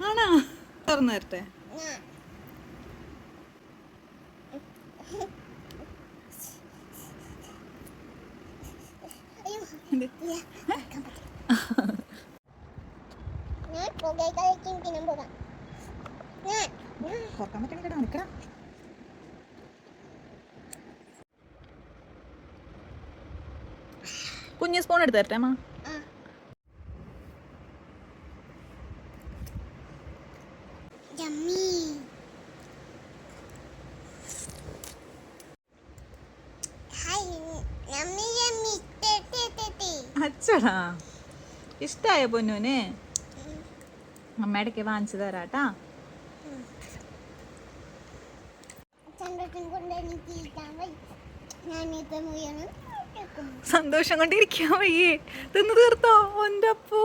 ആണോ? തുറന്നു തരട്ടെ? തുറക്കാൻ പറ്റണില്ലടാ, നിക്കടാ. കുഞ്ഞ് സ്പൂൺ എടുത്ത് തരട്ടെ അമ്മ? അച്ചടാ, ഇഷ്ടായ പൊന്നൂന്? അമ്മയിടയ്ക്ക് വാങ്ങിച്ചു തരാട്ടാ. സന്തോഷം കൊണ്ടിരിക്കാൻ വയ്യേ? തിന്നു തീർത്തോ? ഒന്റെ അപ്പൂ.